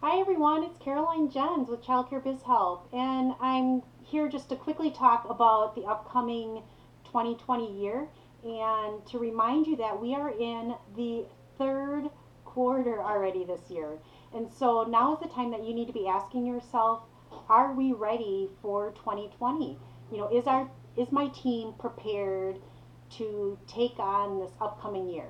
Hi everyone, it's Caroline Jens with Childcare Biz Help, and I'm here just to quickly talk about the upcoming 2020 year and to remind you that we are in the third quarter already this year. And so now is the time that you need to be asking yourself, are we ready for 2020? Is my team prepared to take on this upcoming year?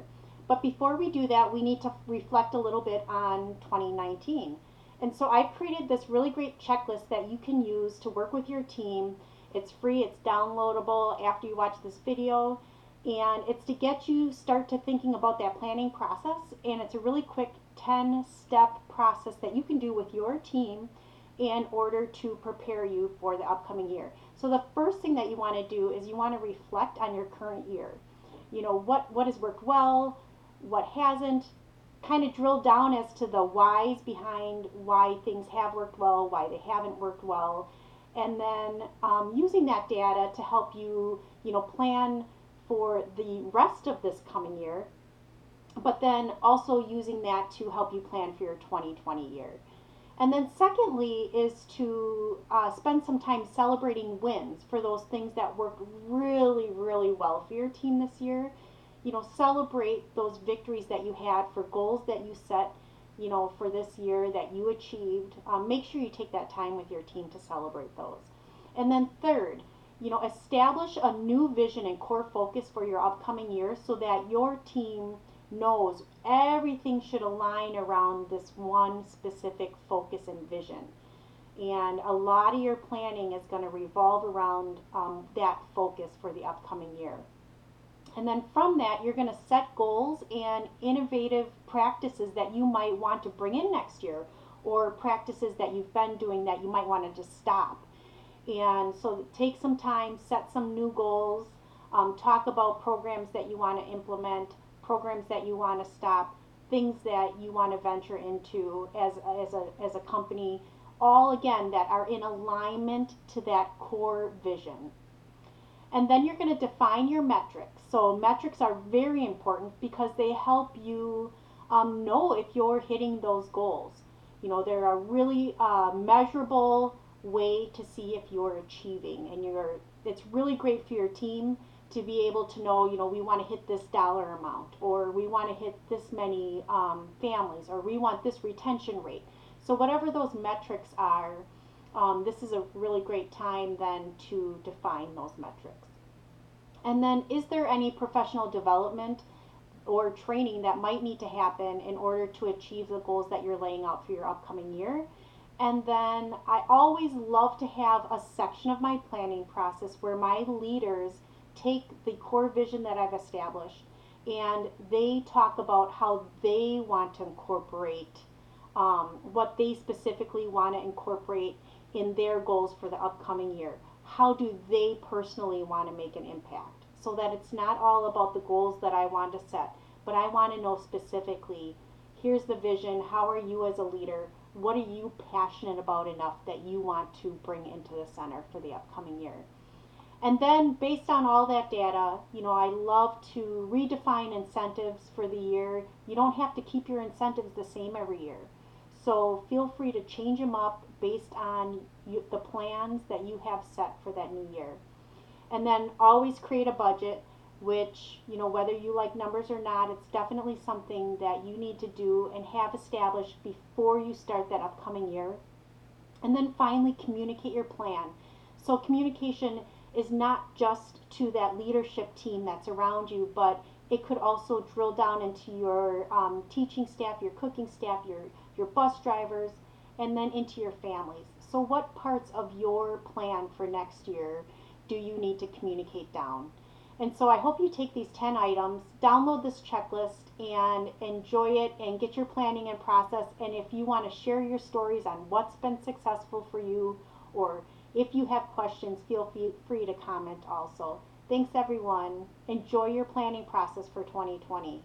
But before we do that, we need to reflect a little bit on 2019. And so I've created this really great checklist that you can use to work with your team. It's free, it's downloadable after you watch this video, and it's to get you start to thinking about that planning process. And it's a really quick 10-step process that you can do with your team in order to prepare you for the upcoming year. So the first thing that you want to do is you want to reflect on your current year. What has worked well, what hasn't, kind of drill down as to the whys behind why things have worked well, why they haven't worked well, and then using that data to help you, plan for the rest of this coming year, but then also using that to help you plan for your 2020 year. And then, secondly, is to spend some time celebrating wins for those things that work really, really well for your team this year. Celebrate those victories that you had for goals that you set, for this year that you achieved. Make sure you take that time with your team to celebrate those. And then, third, establish a new vision and core focus for your upcoming year so that your team knows everything should align around this one specific focus and vision. And a lot of your planning is going to revolve around that focus for the upcoming year. And then from that, you're going to set goals and innovative practices that you might want to bring in next year, or practices that you've been doing that you might want to just stop. And so take some time, set some new goals, talk about programs that you want to implement, programs that you want to stop, things that you want to venture into as a company, all again that are in alignment to that core vision. And then you're going to define your metrics. So metrics are very important because they help you know if you're hitting those goals. They're a really measurable way to see if you're achieving, and it's really great for your team to be able to know, we want to hit this dollar amount, or we want to hit this many families, or we want this retention rate. So whatever those metrics are, this is a really great time then to define those metrics. And then, is there any professional development or training that might need to happen in order to achieve the goals that you're laying out for your upcoming year? And then I always love to have a section of my planning process where my leaders take the core vision that I've established and they talk about how they want to incorporate what they specifically want to incorporate in their goals for the upcoming year. How do they personally want to make an impact? So that it's not all about the goals that I want to set, but I want to know specifically, here's the vision, how are you as a leader, what are you passionate about enough that you want to bring into the center for the upcoming year? And then based on all that data, I love to redefine incentives for the year. You don't have to keep your incentives the same every year. So feel free to change them up based on the plans that you have set for that new year. And then always create a budget, which, whether you like numbers or not, it's definitely something that you need to do and have established before you start that upcoming year. And then finally, communicate your plan. So communication is not just to that leadership team that's around you, but it could also drill down into your teaching staff, your cooking staff, your bus drivers, and then into your families. So what parts of your plan for next year do you need to communicate down? And so I hope you take these 10 items, download this checklist, and enjoy it and get your planning in process. And if you want to share your stories on what's been successful for you, or if you have questions, feel free to comment also. Thanks everyone. Enjoy your planning process for 2020.